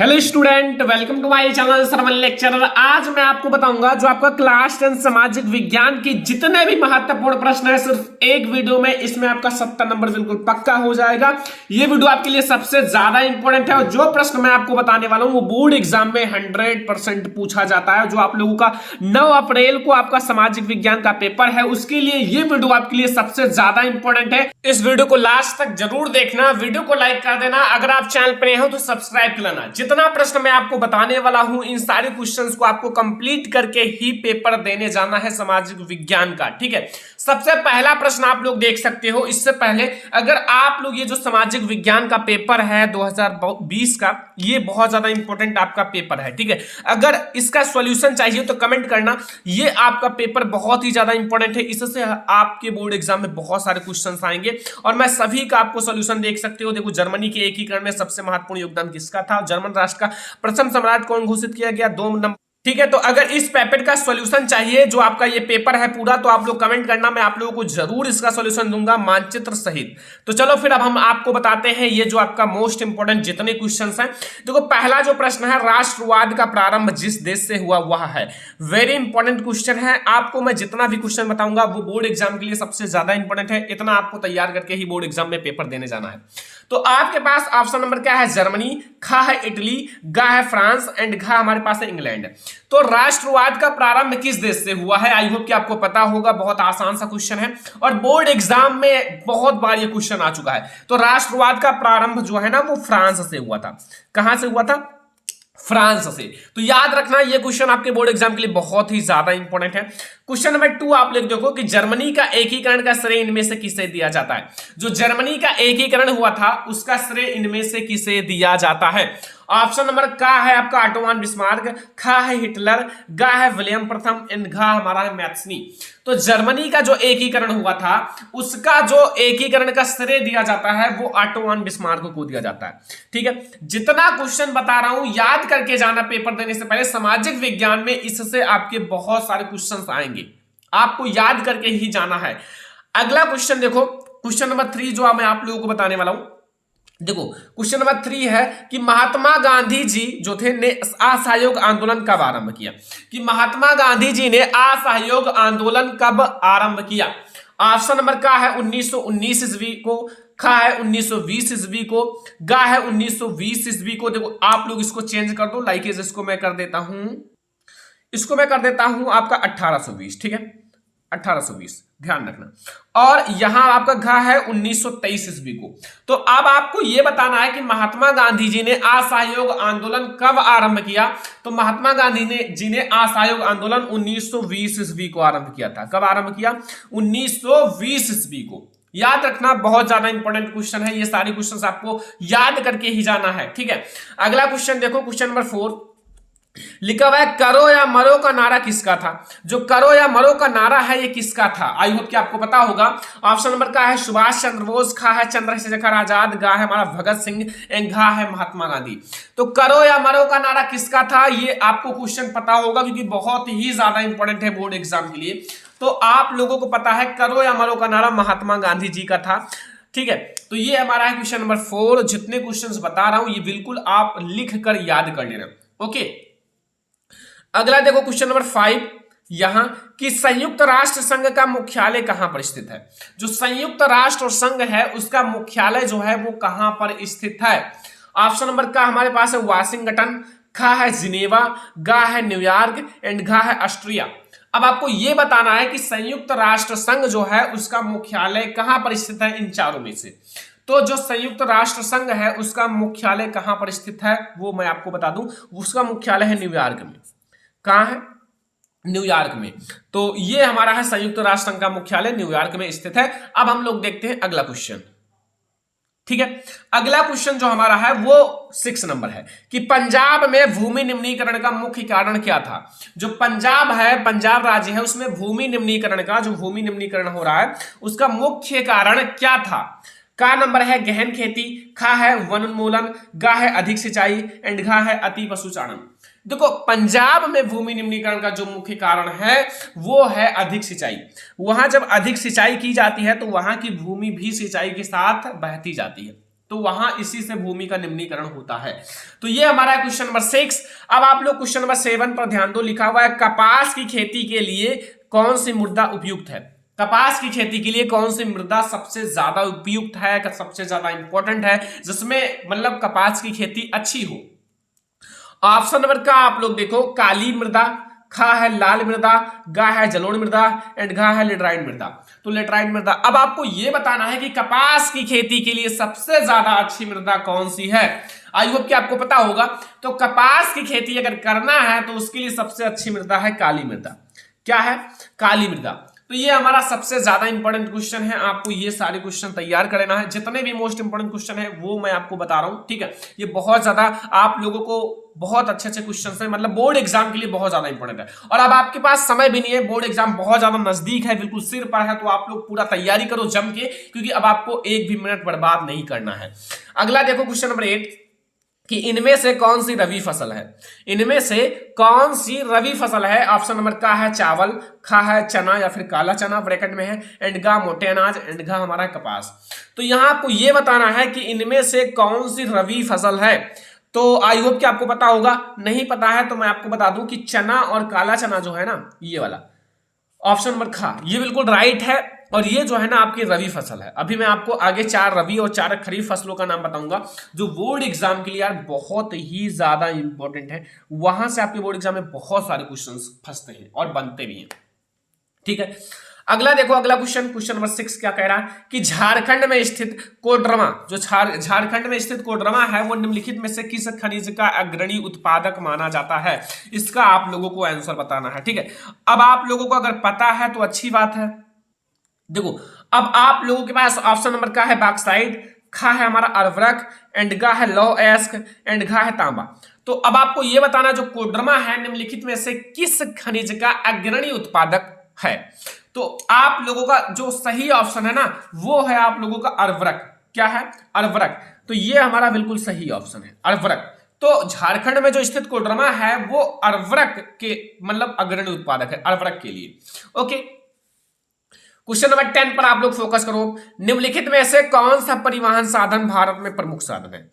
Hello student, welcome to my channel Sarvan lecturer. आज मैं आपको बताऊंगा जो आपका क्लास 10 सामाजिक विज्ञान की जितने भी महत्वपूर्ण प्रश्न है सिर्फ एक वीडियो में, इसमें आपका 70 नंबर बिल्कुल पक्का हो जाएगा। ये वीडियो आपके लिए सबसे ज्यादा इंपॉर्टेंट है और जो प्रश्न मैं आपको बताने वाला हूं वो बोर्ड एग्जाम में 100% पूछा जाता है। जो आप लोगों का 9 अप्रैल को आपका सामाजिक विज्ञान का पेपर है, उसके लिए ये वीडियो आपके लिए सबसे ज्यादा इंपॉर्टेंट है। इस वीडियो को लास्ट तक जरूर देखना, वीडियो को लाइक कर देना, अगर आप चैनल पर नए हो तो सब्सक्राइब कर लेना। जितना प्रश्न मैं आपको बताने वाला हूं इन सारे क्वेश्चंस को आपको कंप्लीट करके ही पेपर देने जाना है सामाजिक विज्ञान का। ठीक है, सबसे पहला प्रश्न आप लोग देख सकते हो। इससे पहले अगर आप लोग ये जो सामाजिक विज्ञान का पेपर है 2020 का, ये बहुत ज्यादा इंपॉर्टेंट आपका पेपर है। ठीक है, अगर इसका सॉल्यूशन चाहिए तो कमेंट करना। ये आपका पेपर बहुत ही ज्यादा इंपॉर्टेंट है, इससे आपके बोर्ड एग्जाम में बहुत सारे क्वेश्चन आएंगे और मैं सभी का आपको सॉल्यूशन देख सकते हो। देखो, जर्मनी के एकीकरण में सबसे महत्वपूर्ण योगदान किसका था? जर्मन राष्ट्र का प्रथम सम्राट कौन घोषित किया गया? 2 नंबर। ठीक है, तो अगर इस पेपर का सॉल्यूशन चाहिए, जो आपका ये पेपर है पूरा, तो आप लोग कमेंट करना, मैं आप लोगों को जरूर इसका सॉल्यूशन दूंगा मानचित्र सहित। तो चलो फिर अब हम आपको बताते हैं ये जो आपका मोस्ट इंपोर्टेंट जितने क्वेश्चंस हैं। देखो, पहला जो प्रश्न है, राष्ट्रवाद का प्रारंभ जिस देश से हुआ वह है। वेरी इंपॉर्टेंट क्वेश्चन है। आपको मैं जितना भी क्वेश्चन बताऊंगा वो बोर्ड एग्जाम के लिए सबसे ज्यादा इंपॉर्टेंट है। इतना आपको तैयार करके ही बोर्ड एग्जाम में पेपर देने जाना है। तो आपके पास ऑप्शन नंबर क्या है? जर्मनी, खा है इटली, गा है फ्रांस एंड घा हमारे पास है इंग्लैंड। तो राष्ट्रवाद का प्रारंभ किस देश से हुआ है? आई होप कि आपको पता होगा, बहुत आसान सा क्वेश्चन है और बोर्ड एग्जाम में बहुत बार ये क्वेश्चन आ चुका है। तो राष्ट्रवाद का प्रारंभ जो है ना वो फ्रांस से हुआ था। कहां से हुआ था? फ्रांस से। तो याद रखना, ये क्वेश्चन आपके बोर्ड एग्जाम के लिए बहुत ही ज्यादा इंपॉर्टेंट है। क्वेश्चन नंबर 2 आप लोग देखो कि जर्मनी का एकीकरण का श्रेय इनमें से किसे दिया जाता है? जो जर्मनी का एकीकरण हुआ था उसका श्रेय इनमें से किसे दिया जाता है? ऑप्शन नंबर का है आपका ऑटोमान बिस्मार्क, खा है हिटलर, गा है विलियम प्रथम एंड घा हमारा है मैथ्सनी। तो जर्मनी का जो एकीकरण हुआ था उसका जो एकीकरण का श्रेय दिया जाता है वो ऑटोमान बिस्मार्क को दिया जाता है। ठीक है, जितना क्वेश्चन बता रहा हूं याद करके जाना पेपर देने से पहले। सामाजिक विज्ञान में इससे आपके बहुत सारे क्वेश्चन आएंगे, आपको याद करके ही जाना है। अगला क्वेश्चन देखो, क्वेश्चन नंबर 3 जो मैं आप लोगों को बताने वाला हूं। देखो, क्वेश्चन नंबर 3 है कि महात्मा गांधी जी जो थे ने असहयोग आंदोलन कब आरंभ किया? कि महात्मा गांधी जी ने असहयोग आंदोलन कब आरंभ किया? ऑप्शन नंबर का है 1919 ईस्वी को, खा है 1920 ईस्वी को, गा है 1920 ईस्वी को। देखो, आप लोग इसको चेंज कर दो, लाइकेज इसको मैं कर देता हूं आपका 1820। ठीक है, 1820 ध्यान रखना। और यहां आपका घा है 1923 ईस्वी को। तो अब आपको यह बताना है कि महात्मा गांधी जी ने असहयोग आंदोलन कब आरंभ किया? तो महात्मा गांधी जी ने असहयोग आंदोलन 1920 ईस्वी को आरंभ किया था। कब आरंभ किया? 1920 ईस्वी को। याद रखना, बहुत ज्यादा इंपॉर्टेंट क्वेश्चन है। ये सारे क्वेश्चन आपको याद करके ही जाना है। ठीक है, अगला क्वेश्चन देखो, क्वेश्चन नंबर 4 लिखा हुआ है करो या मरो का नारा किसका था? जो करो या मरो का नारा है ये किसका था? आई होप कि आपको पता होगा। ऑप्शन नंबर का है सुभाष चंद्र बोस, खा है चंद्रशेखर आजाद, गा है हमारा भगत सिंह एंड घा है महात्मा गांधी। तो करो या मरो का नारा किसका था ये आपको क्वेश्चन पता होगा, क्योंकि बहुत ही ज्यादा इंपॉर्टेंट है बोर्ड एग्जाम के लिए। तो आप लोगों को पता है करो या मरो का नारा महात्मा गांधी जी का था। ठीक है, तो ये हमारा है क्वेश्चन नंबर 4। जितने क्वेश्चंस बता रहा हूं ये बिल्कुल आप लिख कर याद कर लेना। ओके, अगला देखो क्वेश्चन नंबर 5 यहां कि संयुक्त राष्ट्र संघ का मुख्यालय कहां पर स्थित है? जो संयुक्त राष्ट्र संघ है उसका मुख्यालय जो है वो कहां पर स्थित है? ऑप्शन नंबर का हमारे पास है वाशिंगटन, खा है जिनेवा, गा है न्यूयॉर्क एंड घा है ऑस्ट्रिया। अब आपको यह बताना है कि संयुक्त राष्ट्र संघ जो है उसका मुख्यालय कहां पर स्थित है इन चारों में से। तो जो संयुक्त राष्ट्र संघ है उसका मुख्यालय कहां पर स्थित है वो मैं आपको बता दूं, उसका मुख्यालय है न्यूयॉर्क में। कहां है? न्यूयॉर्क में। तो ये हमारा है संयुक्त राष्ट्र संघ का मुख्यालय न्यूयॉर्क में स्थित है। अब हम लोग देखते हैं अगला क्वेश्चन। ठीक है, अगला क्वेश्चन जो हमारा है वो 6 नंबर है कि पंजाब में भूमि निम्नीकरण का मुख्य कारण क्या था? जो पंजाब है, पंजाब राज्य है, उसमें भूमि निम्नीकरण का जो भूमि निम्नीकरण हो रहा है उसका मुख्य कारण क्या था? का नंबर है गहन खेती, खा है वन उन्मूलन, गा है अधिक सिंचाई एंड घा है अति पशुचारण। देखो, पंजाब में भूमि निम्नीकरण का जो मुख्य कारण है वो है अधिक सिंचाई। वहां जब अधिक सिंचाई की जाती है तो वहां की भूमि भी सिंचाई के साथ बहती जाती है। तो वहां इसी से भूमि का निम्नीकरण होता है। तो ये हमारा क्वेश्चन नंबर 6। अब आप लोग क्वेश्चन नंबर 7 पर ध्यान दो। लिखा हुआ है कपास की खेती के लिए कौन सी मृदा उपयुक्त है। कपास की खेती के लिए कौन सी मृदा सबसे ज्यादा उपयुक्त है, सबसे ज्यादा इंपॉर्टेंट है, जिसमें मतलब कपास की खेती अच्छी हो। ऑप्शन नंबर का आप लोग देखो, काली मृदा, खा है लाल मृदा, गा है जलोढ़ मृदा एंड घा है लेटराइन मृदा। तो लेटराइन मृदा। अब आपको यह बताना है कि कपास की खेती के लिए सबसे ज्यादा अच्छी मृदा कौन सी है। आई होप कि आपको पता होगा। तो कपास की खेती अगर करना है तो उसके लिए सबसे अच्छी मृदा है काली मृदा। क्या है? काली मृदा। तो ये हमारा सबसे ज्यादा इंपॉर्टेंट क्वेश्चन है। आपको ये सारे क्वेश्चन तैयार कर लेना है। जितने भी मोस्ट इंपॉर्टेंट क्वेश्चन है वो मैं आपको बता रहा हूं, ठीक है। ये बहुत ज्यादा आप लोगों को बहुत अच्छे अच्छे क्वेश्चन है, मतलब बोर्ड एग्जाम के लिए बहुत ज्यादा इंपॉर्टेंट है। और अब आपके पास समय भी नहीं है, बोर्ड एग्जाम बहुत ज्यादा नजदीक है, बिल्कुल सिर पर है। तो आप लोग पूरा तैयारी करो जम के, क्योंकि अब आपको एक भी मिनट बर्बाद नहीं करना है। अगला देखो क्वेश्चन नंबर 8 कि इनमें से कौन सी रबी फसल है। इनमें से कौन सी रबी फसल है। ऑप्शन नंबर का है चावल, खा है चना या फिर काला चना ब्रैकेट में है, एंड गा मोटे अनाज, एंड घा हमारा कपास। तो यहां आपको यह बताना है कि इनमें से कौन सी रबी फसल है। तो आई होप कि आपको पता होगा। नहीं पता है तो मैं आपको बता दूं कि चना और काला चना जो है ना, ये वाला ऑप्शन नंबर खा, ये बिल्कुल राइट है। और ये जो है ना आपकी रबी फसल है। अभी मैं आपको आगे 4 रबी और 4 खरीफ फसलों का नाम बताऊंगा जो बोर्ड एग्जाम के लिए यार बहुत ही ज्यादा इंपॉर्टेंट है। वहां से आपके बोर्ड एग्जाम में बहुत सारे क्वेश्चंस फंसते हैं और बनते भी हैं, ठीक है। अगला देखो, अगला क्वेश्चन नंबर 6 क्या कह रहा है कि झारखंड में स्थित कोडरमा, जो झारखंड में स्थित कोडरमा है वो निम्नलिखित में से किस खनिज का अग्रणी उत्पादक माना जाता है। इसका आप लोगों को आंसर बताना है, ठीक है। अब आप लोगों को अगर पता है तो अच्छी बात है। देखो, अब आप लोगों के पास ऑप्शन नंबर का है बॉक्साइट, खा है हमारा अर्वरक, एंड गा है लौह अयस्क, एंड घा है तांबा। तो अब आपको यह बताना जो कोडरमा है निम्नलिखित में से किस खनिज का अग्रणी उत्पादक है। तो आप लोगों का जो सही ऑप्शन है ना वो है आप लोगों का अर्वरक। क्या है? अर्वरक। तो ये हमारा बिल्कुल सही ऑप्शन है, अर्वरक। तो झारखंड में जो स्थित कोडरमा है वो अर्वरक के मतलब अग्रणी उत्पादक है, अर्वरक के लिए। ओके, क्वेश्चन नंबर 10 पर आप लोग फोकस करो। निम्नलिखित में से कौन सा परिवहन साधन भारत में प्रमुख साधन है।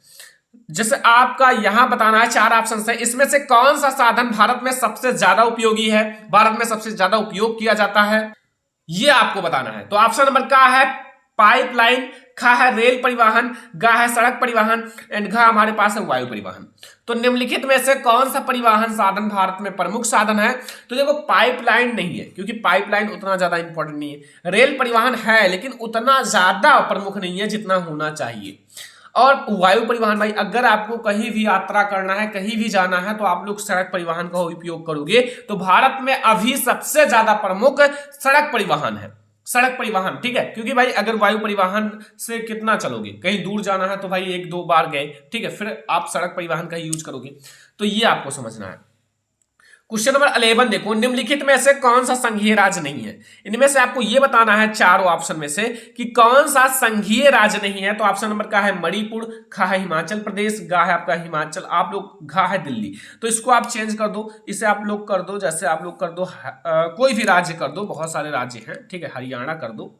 जैसे आपका यहां बताना है 4 ऑप्शन है, इसमें से कौन सा साधन भारत में सबसे ज्यादा उपयोगी है, भारत में सबसे ज्यादा उपयोग किया जाता है, ये आपको बताना है। तो ऑप्शन नंबर का है पाइपलाइन, खा है रेल परिवहन, गा है सड़क परिवहन, एंड घा हमारे पास है वायु परिवहन। तो निम्नलिखित में से कौन सा परिवहन साधन भारत में प्रमुख साधन है। तो देखो, पाइपलाइन नहीं है क्योंकि पाइपलाइन उतना ज्यादा इंपॉर्टेंट नहीं है। रेल परिवहन है लेकिन उतना ज्यादा प्रमुख नहीं है जितना होना चाहिए। और वायु परिवहन भाई, अगर आपको कहीं भी यात्रा करना है, कहीं भी जाना है तो आप लोग सड़क परिवहन का उपयोग करोगे। तो भारत में अभी सबसे ज्यादा प्रमुख सड़क परिवहन है, सड़क परिवहन, ठीक है। क्योंकि भाई अगर वायु परिवहन से कितना चलोगे, कहीं दूर जाना है तो भाई 1-2 बार गए, ठीक है, फिर आप सड़क परिवहन का यूज करोगे। तो ये आपको समझना है। क्वेश्चन नंबर 11 देखो, निम्नलिखित में से कौन सा संघीय राज्य नहीं है। इनमें से आपको यह बताना है चारों ऑप्शन में से कि कौन सा संघीय राज्य नहीं है। तो ऑप्शन नंबर का है मणिपुर, खा है हिमाचल प्रदेश, गा है आपका हिमाचल, आप लोग घा है दिल्ली। तो इसको आप चेंज कर दो, इसे आप लोग कर दो, जैसे आप लोग कर दो कोई भी राज्य कर दो, बहुत सारे राज्य हैं, ठीक है, हरियाणा कर दो।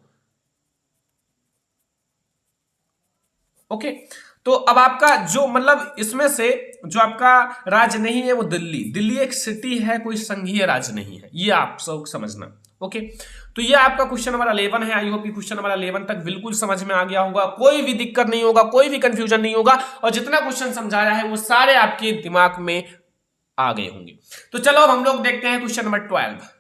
ओके, तो अब आपका जो मतलब इसमें से जो आपका राज्य नहीं है वो दिल्ली एक सिटी है, कोई संघीय राज्य नहीं है, ये आप सब समझना। ओके, तो ये आपका क्वेश्चन नंबर 11 है। आई होप कि क्वेश्चन नंबर 11 तक बिल्कुल समझ में आ गया होगा, कोई भी दिक्कत नहीं होगा, कोई भी कंफ्यूजन नहीं होगा, और जितना क्वेश्चन समझाया है वो सारे आपके दिमाग में आ गए होंगे। तो चलो अब हम लोग देखते हैं क्वेश्चन नंबर 12।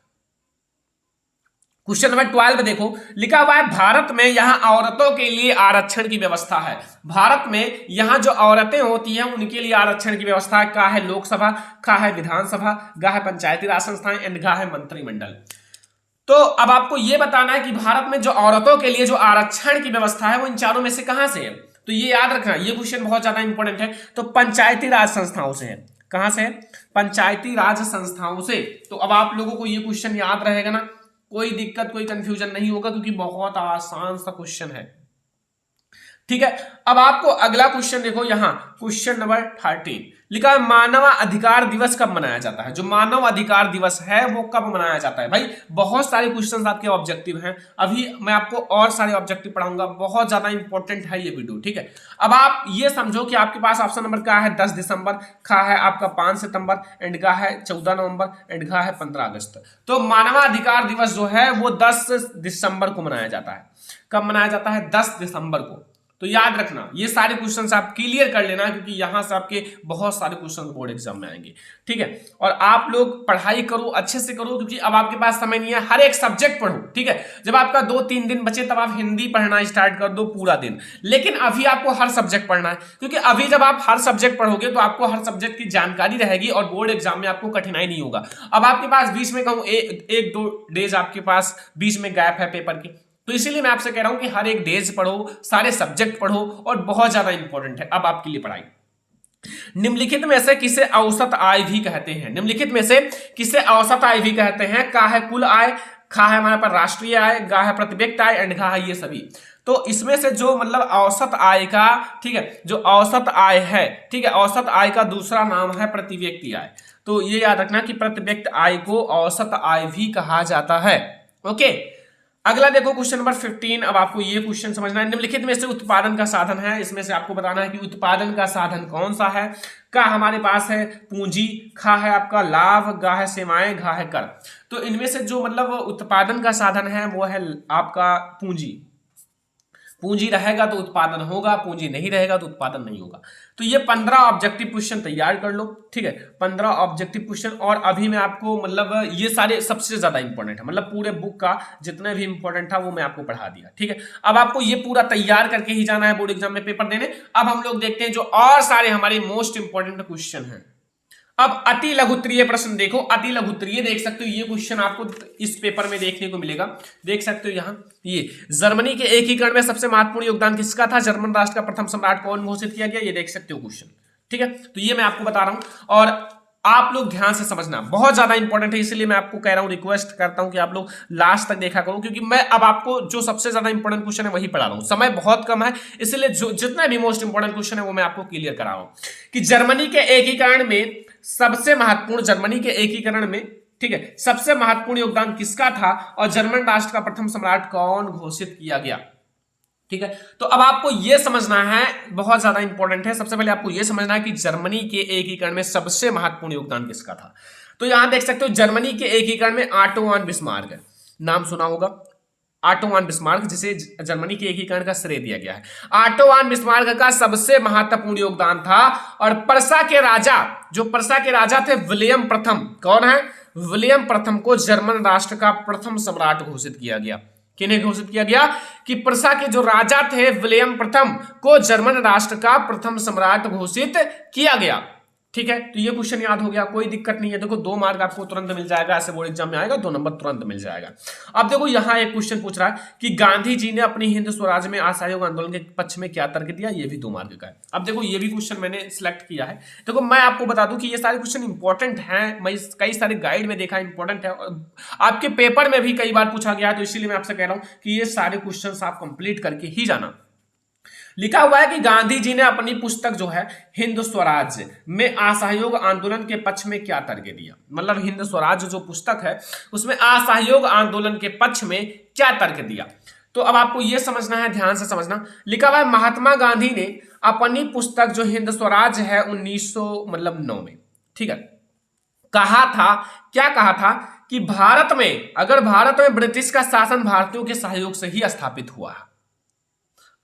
क्वेश्चन नंबर 12 देखो, लिखा हुआ है भारत में यहां औरतों के लिए आरक्षण की व्यवस्था है। भारत में यहां जो औरतें होती हैं उनके लिए आरक्षण की व्यवस्था का है लोकसभा, खा है विधानसभा, गा है पंचायती राज संस्थाएं, एंड गा है मंत्रिमंडल। तो अब आपको यह बताना है कि भारत में जो औरतों के लिए जो आरक्षण की व्यवस्था है वो इन चारों में से कहां से है। तो ये याद रखना, ये क्वेश्चन बहुत ज्यादा इंपॉर्टेंट है। तो पंचायती राज संस्थाओं से है। कहां से है? पंचायती राज संस्थाओं से। तो अब आप लोगों को ये क्वेश्चन याद रहेगा ना, कोई दिक्कत कोई कंफ्यूजन नहीं होगा क्योंकि बहुत आसान सा क्वेश्चन है। ठीक है। अब आपको अगला क्वेश्चन देखो, यहां क्वेश्चन नंबर 13 लिखा है मानव अधिकार दिवस कब मनाया जाता है। जो मानव अधिकार दिवस है वो कब मनाया जाता है। भाई बहुत सारे क्वेश्चंस आपके ऑब्जेक्टिव हैं, अभी मैं आपको और सारे ऑब्जेक्टिव पढ़ाऊंगा, बहुत ज्यादा इंपॉर्टेंट है ये वीडियो, ठीक है। अब आप ये समझो कि आपके पास ऑप्शन नंबर क्या है 10 दिसंबर, खा है आपका 5 सितंबर, एंड गा है 14 नवंबर, एंड घा है 15 अगस्त। तो मानवाधिकार दिवस जो है वो 10 दिसंबर को मनाया जाता है। कब मनाया जाता है? 10 दिसंबर को। तो याद रखना ये सारे क्वेश्चंस आप क्लियर कर लेना, क्योंकि यहां से आपके बहुत सारे क्वेश्चन बोर्ड एग्जाम में आएंगे, ठीक है। और आप लोग पढ़ाई करो, अच्छे से करो, क्योंकि अब आपके पास समय नहीं है, हर एक सब्जेक्ट पढ़ो, ठीक है। जब आपका 2-3 दिन बचे तब आप हिंदी पढ़ना स्टार्ट कर दो पूरा दिन, लेकिन अभी आपको हर सब्जेक्ट पढ़ना है, क्योंकि अभी जब आप हर सब्जेक्ट पढ़ोगे तो आपको हर सब्जेक्ट की जानकारी रहेगी और बोर्ड एग्जाम में आपको कठिनाई नहीं होगा। अब आपके पास बीच में कहूं 1-2 डेज आपके पास बीच में गैप है पेपर के, तो इसीलिए मैं आपसे कह रहा हूं कि हर एक डेज पढ़ो, सारे सब्जेक्ट पढ़ो, और बहुत ज्यादा इंपॉर्टेंट है अब आपके लिए पढ़ाई। निम्नलिखित में से किसे औसत आय भी कहते हैं? निम्नलिखित में से किसे औसत आय भी कहते हैं? का है कुल आय, खा है हमारे पास राष्ट्रीय आय, गा है प्रति व्यक्ति आय, एंड घा है ये सभी। तो इसमें से जो मतलब औसत आय का, ठीक है, जो औसत आय है, ठीक है, औसत आय का दूसरा नाम है प्रति व्यक्ति आय। तो ये याद रखना कि प्रति व्यक्ति आय को औसत आय भी कहा जाता है। ओके, अगला देखो क्वेश्चन नंबर 15। अब आपको ये क्वेश्चन समझना है, निम्नलिखित में से उत्पादन का साधन है, इसमें से आपको बताना है कि उत्पादन का साधन कौन सा है। का हमारे पास है पूंजी, खा है आपका लाभ, गा है सेवाएं, घा है कर। तो इनमें से जो मतलब उत्पादन का साधन है वो है आपका पूंजी। पूंजी रहेगा तो उत्पादन होगा, पूंजी नहीं रहेगा तो उत्पादन नहीं होगा। तो ये 15 ऑब्जेक्टिव क्वेश्चन तैयार कर लो, ठीक है, 15 ऑब्जेक्टिव क्वेश्चन। और अभी मैं आपको मतलब ये सारे सबसे ज्यादा इंपॉर्टेंट है, मतलब पूरे बुक का जितना भी इंपॉर्टेंट था वो मैं आपको पढ़ा दिया, ठीक है। अब आपको ये पूरा तैयार करके ही जाना है बोर्ड एग्जाम में पेपर देने। अब हम लोग देखते हैं जो और सारे हमारे मोस्ट इंपॉर्टेंट क्वेश्चन हैं। अब अति लघुत्तरीय प्रश्न देखो, अति लघुत्तरीय देख सकते हो, ये क्वेश्चन आपको इस पेपर में देखने को मिलेगा, देख सकते हो यहाँ। ये जर्मनी के एकीकरण में सबसे महत्वपूर्ण योगदान किसका था? जर्मन राष्ट्र का प्रथम सम्राट कौन घोषित किया गया? ये देख सकते हो क्वेश्चन, ठीक है। तो ये मैं आपको बता रहा हूं और आप लोग ध्यान से समझना, बहुत ज्यादा इंपॉर्टेंट है, इसलिए मैं आपको कह रहा हूं, रिक्वेस्ट करता हूं कि आप लोग लास्ट तक देखा करो, क्योंकि मैं अब आपको जो सबसे ज्यादा इंपॉर्टेंट क्वेश्चन है वही पढ़ा रहा हूं। समय बहुत कम है, इसलिए जो जितना भी मोस्ट इंपॉर्टेंट क्वेश्चन है वो मैं आपको क्लियर करा रहा हूं कि जर्मनी के एकीकरण में सबसे महत्वपूर्ण, जर्मनी के एकीकरण में, ठीक है, सबसे महत्वपूर्ण योगदान किसका था और जर्मन राष्ट्र का प्रथम सम्राट कौन घोषित किया गया, ठीक है। तो अब आपको यह समझना है, बहुत ज्यादा इंपॉर्टेंट है, सबसे पहले आपको यह समझना है कि जर्मनी के एकीकरण में सबसे महत्वपूर्ण योगदान किसका था। तो यहां देख सकते हो जर्मनी के एकीकरण में ऑटो वन बिस्मार्क, नाम सुना होगा, ऑटो वन बिस्मार्क, जिसे जर्मनी के एकीकरण का श्रेय दिया गया है। ऑटो वन बिस्मार्क का सबसे महत्वपूर्ण योगदान था। और पर्सा के राजा, जो पर्सा के राजा थे विलियम प्रथम, कौन है? विलियम प्रथम को जर्मन राष्ट्र का प्रथम सम्राट घोषित किया गया। किन्हें घोषित किया गया? कि पर्सा के जो राजा थे विलियम प्रथम को जर्मन राष्ट्र का प्रथम सम्राट घोषित किया गया, ठीक है। तो ये क्वेश्चन याद हो गया, कोई दिक्कत नहीं है। देखो 2 मार्क आपको तुरंत मिल जाएगा, ऐसे बोर्ड एग्जाम में आएगा 2 नंबर तुरंत मिल जाएगा। अब देखो यहां एक क्वेश्चन पूछ रहा है कि गांधी जी ने अपनी हिंद स्वराज में असहयोग आंदोलन के पक्ष में क्या तर्क दिया। ये भी 2 मार्क का है। अब देखो ये भी क्वेश्चन मैंने सिलेक्ट किया है। देखो मैं आपको बता दूं कि ये सारे क्वेश्चन इंपॉर्टेंट हैं, मैं कई सारे गाइड में देखा इंपॉर्टेंट है, आपके पेपर में भी कई बार पूछा गया है, तो इसीलिए मैं आपसे कह रहा हूं कि ये सारे क्वेश्चन आप कंप्लीट करके ही जाना। लिखा हुआ है कि गांधी जी ने अपनी पुस्तक जो है हिंद स्वराज में असहयोग आंदोलन के पक्ष में क्या तर्क दिया। मतलब हिंद स्वराज जो पुस्तक है उसमें असहयोग आंदोलन के पक्ष में क्या तर्क दिया। तो अब आपको यह समझना है, ध्यान से समझना। लिखा हुआ है महात्मा गांधी ने अपनी पुस्तक जो हिंद स्वराज है 1909 में, ठीक है, कहा था, क्या कहा था कि भारत में, अगर भारत में ब्रिटिश का शासन भारतीयों के सहयोग से ही स्थापित हुआ है,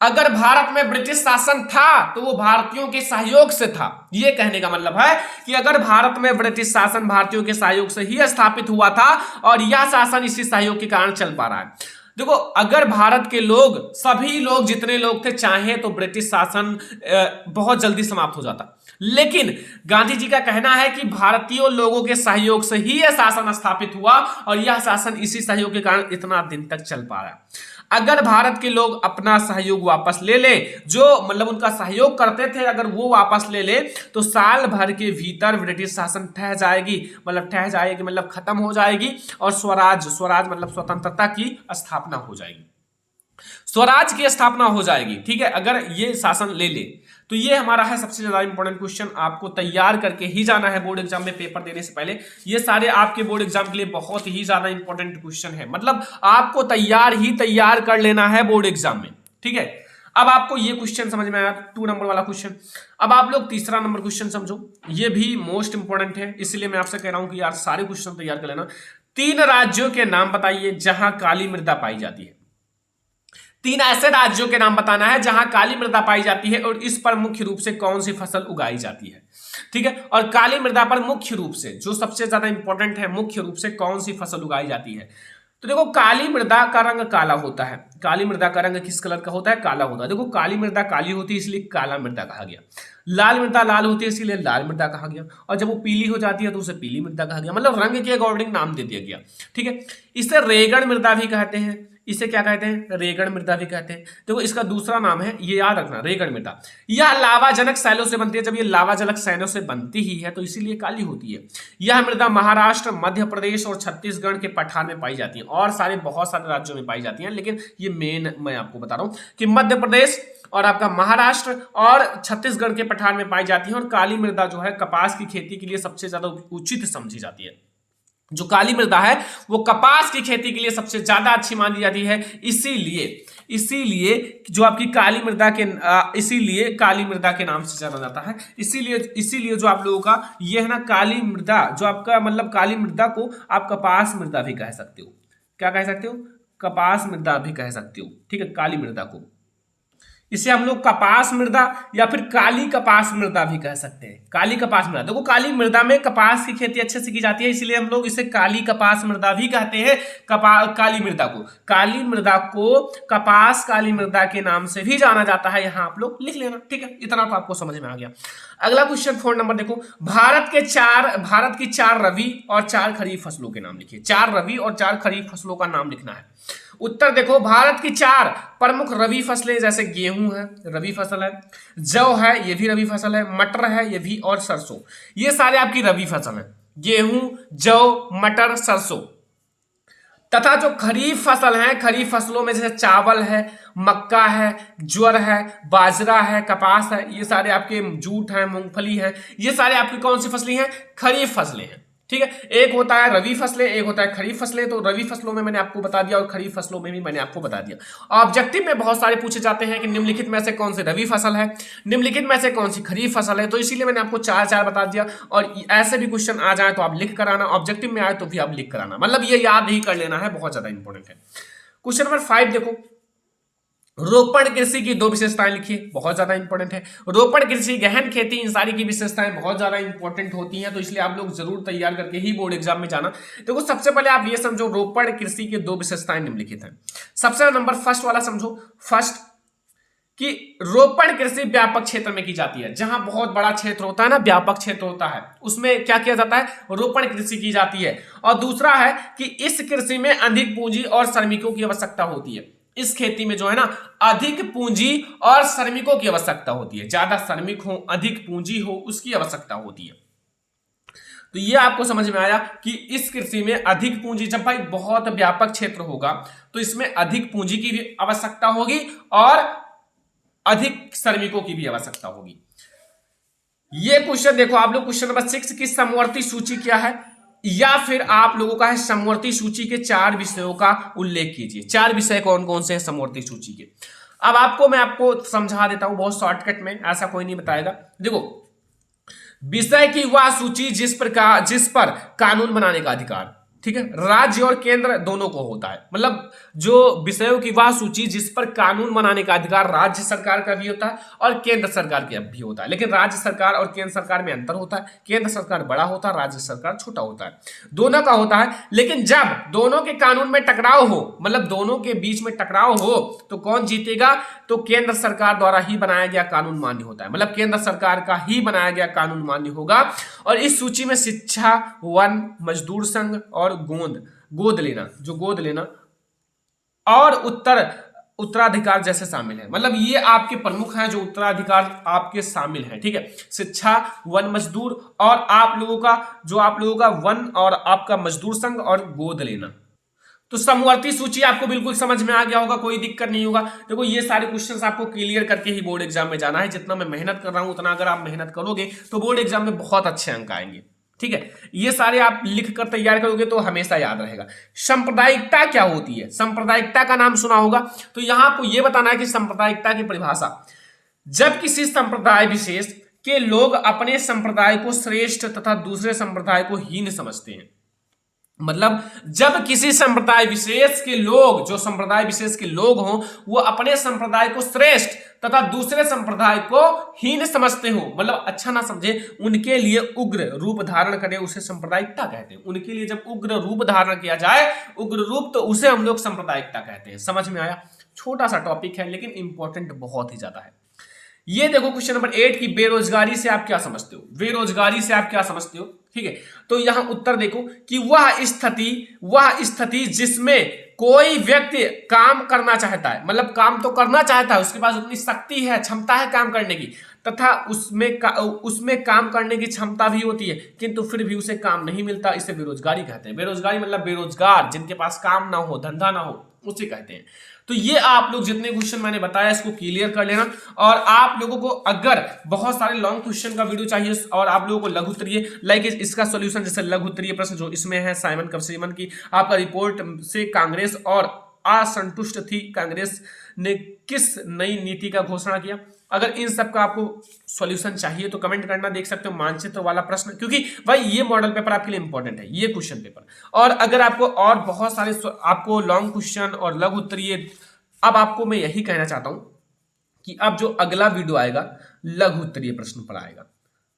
अगर भारत में ब्रिटिश शासन था तो वो भारतीयों के सहयोग से था। ये कहने का मतलब है कि अगर भारत में ब्रिटिश शासन भारतीयों के सहयोग से ही स्थापित हुआ था और यह शासन इसी सहयोग के कारण चल पा रहा है। देखो अगर भारत के लोग, सभी लोग, जितने लोग थे, चाहे तो ब्रिटिश शासन बहुत जल्दी समाप्त हो जाता, लेकिन गांधी जी का कहना है कि भारतीय लोगों के सहयोग से ही यह शासन स्थापित हुआ और यह शासन इसी सहयोग के कारण इतना दिन तक चल पा रहा है। अगर भारत के लोग अपना सहयोग वापस ले ले, जो मतलब उनका सहयोग करते थे, अगर वो वापस ले ले तो साल भर के भीतर ब्रिटिश शासन ठह जाएगी, मतलब खत्म हो जाएगी और स्वराज, स्वराज मतलब स्वतंत्रता की स्थापना हो जाएगी। स्वराज की स्थापना हो जाएगी। ठीक है, अगर ये शासन ले ले तो ये हमारा है सबसे ज्यादा इंपॉर्टेंट क्वेश्चन, आपको तैयार करके ही जाना है बोर्ड एग्जाम में पेपर देने से पहले। ये सारे आपके बोर्ड एग्जाम के लिए बहुत ही ज्यादा इंपॉर्टेंट क्वेश्चन है, मतलब आपको तैयार कर लेना है बोर्ड एग्जाम में। ठीक है, अब आपको ये क्वेश्चन समझ में आया, 2 नंबर वाला क्वेश्चन। अब आप लोग तीसरा नंबर क्वेश्चन समझो, ये भी मोस्ट इंपॉर्टेंट है, इसलिए मैं आपसे कह रहा हूं कि यार सारे क्वेश्चन तैयार कर लेना। 3 राज्यों के नाम बताइए जहां काली मृदा पाई जाती है। 3 ऐसे राज्यों के नाम बताना है जहां काली मृदा पाई जाती है और इस पर मुख्य रूप से कौन सी फसल उगाई जाती है। ठीक है, और काली मृदा पर मुख्य रूप से, जो सबसे ज्यादा इंपॉर्टेंट है, मुख्य रूप से कौन सी फसल उगाई जाती है। तो देखो, काली मृदा का रंग काला होता है। काली मृदा का रंग किस कलर का होता है? काला होता है। देखो, काली मृदा काली होती है इसलिए काला मृदा कहा गया। लाल मृदा लाल होती है इसलिए लाल मृदा कहा गया, और जब वो पीली हो जाती है तो उसे पीली मृदा कहा गया, मतलब रंग के अकॉर्डिंग नाम दे दिया गया। ठीक है, इसे रेगड़ मृदा भी कहते हैं। इसे क्या कहते हैं? रेगड़ मृदा भी कहते हैं। देखो, इसका दूसरा नाम है, ये याद रखना, रेगड़ मृदा। यह लावाजनक शैलों से बनती है। जब ये लावाजनक शैलों से बनती ही है तो इसीलिए काली होती है। यह मृदा महाराष्ट्र, मध्य प्रदेश और छत्तीसगढ़ के पठार में पाई जाती है, और बहुत सारे राज्यों में पाई जाती है, लेकिन ये मेन मैं आपको बता रहा हूं कि मध्य प्रदेश और आपका महाराष्ट्र और छत्तीसगढ़ के पठार में पाई जाती है। और काली मृदा जो है कपास की खेती के लिए सबसे ज्यादा उचित समझी जाती है। जो काली मृदा है वो कपास की खेती के लिए सबसे ज्यादा अच्छी मानी जाती है। इसीलिए जो आपकी काली मृदा के इसीलिए काली मृदा के नाम से जाना जाता है। इसीलिए जो आप लोगों का ये है ना, काली मृदा जो आपका, मतलब काली मृदा को आप कपास मृदा भी कह सकते हो। क्या कह सकते हो? कपास मृदा भी कह सकते हो। ठीक है, काली मृदा को, इसे हम लोग कपास मृदा या फिर काली कपास मृदा भी कह सकते हैं। काली कपास मृदा, देखो काली मृदा में कपास की खेती अच्छे से की जाती है, इसलिए हम लोग इसे काली कपास मृदा भी कहते हैं। काली मृदा को कपास काली मृदा के नाम से भी जाना जाता है। यहां आप लोग लिख लेना। ठीक है, इतना तो आपको समझ में आ गया। अगला क्वेश्चन 4 नंबर देखो, भारत की 4 रबी और 4 खरीफ फसलों के नाम लिखिए। 4 रबी और 4 खरीफ फसलों का नाम लिखना है। उत्तर देखो, भारत की 4 प्रमुख रबी फसलें, जैसे गेहूं है, रबी फसल है, जौ है, ये भी रबी फसल है, मटर है ये भी, और सरसों, ये सारे आपकी रबी फसल है। गेहूं, जौ, मटर, सरसों। तथा जो खरीफ फसल है, खरीफ फसलों में जैसे चावल है, मक्का है, ज्वार है, बाजरा है, कपास है, ये सारे आपके, जूट है, मूंगफली है, ये सारे आपकी कौन सी फसलें हैं? खरीफ फसलें हैं। ठीक है, एक होता है रबी फसलें, एक होता है खरीफ फसलें। तो रबी फसलों में मैंने आपको बता दिया और खरीफ फसलों में भी मैंने आपको बता दिया। ऑब्जेक्टिव में बहुत सारे पूछे जाते हैं कि निम्नलिखित में से कौन सी रबी फसल है, निम्नलिखित में से कौन सी खरीफ फसल है, तो इसीलिए मैंने आपको 4 बता दिया। और ऐसे भी क्वेश्चन आ जाए तो आप लिख कर आना, ऑब्जेक्टिव में आए तो भी आप लिख कर आना, मतलब ये याद ही कर लेना है, बहुत ज्यादा इंपॉर्टेंट है। क्वेश्चन नंबर 5 देखो, रोपण कृषि की 2 विशेषताएं लिखिए, बहुत ज्यादा इंपॉर्टेंट है। रोपण कृषि, गहन खेती, इन सारी की विशेषताएं बहुत ज्यादा इंपॉर्टेंट होती हैं, तो इसलिए आप लोग जरूर तैयार करके ही बोर्ड एग्जाम में जाना। देखो, सबसे पहले आप ये समझो, रोपण कृषि की 2 विशेषताएं निम्नलिखित हैं। सबसे नंबर फर्स्ट वाला समझो, फर्स्ट कि रोपण कृषि व्यापक क्षेत्र में की जाती है। जहां बहुत बड़ा क्षेत्र होता है ना, व्यापक क्षेत्र होता है, उसमें क्या किया जाता है? रोपण कृषि की जाती है। और दूसरा है कि इस कृषि में अधिक पूंजी और श्रमिकों की आवश्यकता होती है। इस खेती में जो है ना, अधिक पूंजी और श्रमिकों की आवश्यकता होती है। ज्यादा श्रमिक हो, अधिक पूंजी हो, उसकी आवश्यकता होती है। तो ये आपको समझ में आया कि इस कृषि में अधिक पूंजी, जब भाई बहुत व्यापक क्षेत्र होगा तो इसमें अधिक पूंजी की भी आवश्यकता होगी और अधिक श्रमिकों की भी आवश्यकता होगी। ये क्वेश्चन देखो आप लोग, क्वेश्चन नंबर 6 की समवर्ती सूची क्या है, या फिर आप लोगों का है समवर्ती सूची के 4 विषयों का उल्लेख कीजिए। 4 विषय कौन कौन से हैं समवर्ती सूची के? अब मैं आपको समझा देता हूं बहुत शॉर्टकट में, ऐसा कोई नहीं बताएगा। देखो, विषय की वह सूची जिस पर कानून बनाने का अधिकार, ठीक है, राज्य और केंद्र दोनों को होता है। मतलब जो विषयों की वह सूची जिस पर कानून बनाने का अधिकार राज्य सरकार का भी होता है और केंद्र सरकार का भी होता है। लेकिन राज्य सरकार और केंद्र सरकार में अंतर होता है। केंद्र सरकार बड़ा होता है, राज्य सरकार छोटा होता है, दोनों का होता है। लेकिन जब दोनों के कानून में टकराव हो, मतलब दोनों के बीच में टकराव हो, तो कौन जीतेगा? तो केंद्र सरकार द्वारा ही बनाया गया कानून मान्य होता है। मतलब केंद्र सरकार का ही बनाया गया कानून मान्य होगा। और इस सूची में शिक्षा, वन, मजदूर संघ और गोद लेना और उत्तराधिकार जैसे शामिल है। मतलब ये आपके प्रमुख हैं जो उत्तराधिकार आपके शामिल हैं। ठीक है, शिक्षा, वन, मजदूर और आप लोगों का वन और आपका मजदूर संघ और गोद लेना। तो समवर्ती सूची आपको बिल्कुल समझ में आ गया होगा, कोई दिक्कत नहीं होगा। देखो ये सारे क्वेश्चंस आपको क्लियर करके ही बोर्ड एग्जाम में जाना है। जितना मैं मेहनत कर रहा हूं उतना अगर आप मेहनत करोगे तो बोर्ड एग्जाम में बहुत अच्छे अंक आएंगे। ठीक है, ये सारे आप लिख कर तैयार करोगे तो हमेशा याद रहेगा। सांप्रदायिकता क्या होती है? सांप्रदायिकता का नाम सुना होगा। तो यहां आपको यह बताना है कि सांप्रदायिकता की परिभाषा, जब किसी संप्रदाय विशेष के लोग अपने संप्रदाय को श्रेष्ठ तथा दूसरे संप्रदाय को हीन समझते हैं। मतलब जब किसी संप्रदाय विशेष के लोग, जो संप्रदाय विशेष के लोग हों, वो अपने संप्रदाय को श्रेष्ठ तथा दूसरे संप्रदाय को हीन समझते हो, मतलब अच्छा ना समझे, उनके लिए उग्र रूप धारण करे, उसे सांप्रदायिकता कहते हैं। उनके लिए जब उग्र रूप धारण किया जाए, उग्र रूप, तो उसे हम लोग सांप्रदायिकता कहते हैं। समझ में आया? छोटा सा टॉपिक है लेकिन इंपॉर्टेंट बहुत ही ज्यादा है। ये देखो क्वेश्चन नंबर 8 की बेरोजगारी से आप क्या समझते हो? बेरोजगारी से आप क्या समझते हो? ठीक है, तो यहां उत्तर देखो कि वह स्थिति जिसमें कोई व्यक्ति काम करना चाहता है, मतलब काम तो करना चाहता है, उसके पास उतनी शक्ति है, क्षमता है काम करने की, तथा उसमें काम करने की क्षमता भी होती है, किंतु फिर भी उसे काम नहीं मिलता, इसे बेरोजगारी कहते हैं। बेरोजगारी मतलब बेरोजगार, जिनके पास काम ना हो, धंधा ना हो, उसे कहते हैं। तो ये आप लोग जितने क्वेश्चन मैंने बताया इसको क्लियर कर लेना। और आप लोगों को अगर बहुत सारे लॉन्ग क्वेश्चन का वीडियो चाहिए और आप लोगों को लघु उत्तरीय, लाइक इसका सॉल्यूशन, जैसे लघु उत्तरीय प्रश्न जो इसमें है, साइमन कपसीमन की आपका रिपोर्ट से कांग्रेस और असंतुष्ट थी, कांग्रेस ने किस नई नीति का घोषणा किया। अगर इन सब का आपको सॉल्यूशन चाहिए तो कमेंट करना, देख सकते हो मानचित्र वाला प्रश्न, क्योंकि भाई ये मॉडल पेपर आपके लिए इंपॉर्टेंट है, ये क्वेश्चन पेपर। और अगर आपको और बहुत सारे आपको लॉन्ग क्वेश्चन और लघु उत्तरीय, अब आपको मैं यही कहना चाहता हूं कि अब जो अगला वीडियो आएगा लघु उत्तरीय प्रश्न पर आएगा,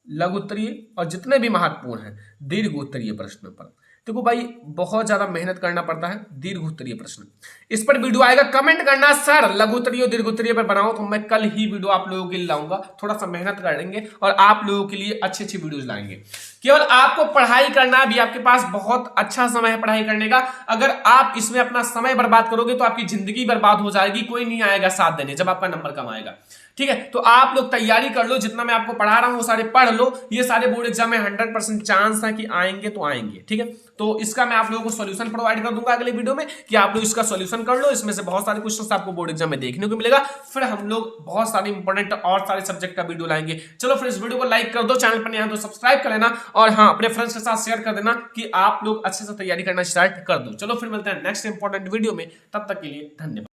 लघु उत्तरीय और जितने भी महत्वपूर्ण हैं दीर्घ उत्तरीय प्रश्न पर। देखो भाई बहुत ज्यादा मेहनत करना पड़ता है, दीर्घ उत्तरीय प्रश्न, इस पर वीडियो आएगा। कमेंट करना सर लघु उत्तरीय और दीर्घ उत्तरीय पर बनाओ, तो मैं कल ही वीडियो आप लोगों के लिए लाऊंगा। थोड़ा सा मेहनत करेंगे और आप लोगों के लिए अच्छी अच्छी वीडियोज लाएंगे। केवल आपको पढ़ाई करना, भी आपके पास बहुत अच्छा समय है पढ़ाई करने का। अगर आप इसमें अपना समय बर्बाद करोगे तो आपकी जिंदगी बर्बाद हो जाएगी, कोई नहीं आएगा साथ देने जब आपका नंबर कम आएगा। ठीक है, तो आप लोग तैयारी कर लो, जितना मैं आपको पढ़ा रहा हूं वो सारे पढ़ लो। ये सारे बोर्ड एग्जाम में 100% चांस है कि आएंगे तो आएंगे। ठीक है, तो इसका मैं आप लोगों को सॉल्यूशन प्रोवाइड कर दूंगा अगले वीडियो में कि आप लोग इसका सॉल्यूशन कर लो। इसमें से बहुत सारे क्वेश्चंस आपको बोर्ड एग्जाम में देखने को मिलेगा। फिर हम लोग बहुत सारे इंपॉर्टेंट और सारे सब्जेक्ट का वीडियो लाएंगे। चलो फिर इस वीडियो को लाइक कर दो, चैनल पर नया तो सब्सक्राइब कर लेना, और हाँ अपने फ्रेंड्स के साथ शेयर कर देना कि आप लोग अच्छे से तैयारी करना स्टार्ट कर दो। चलो फिर मिलते हैं नेक्स्ट इंपॉर्टेंट वीडियो में, तब तक के लिए धन्यवाद।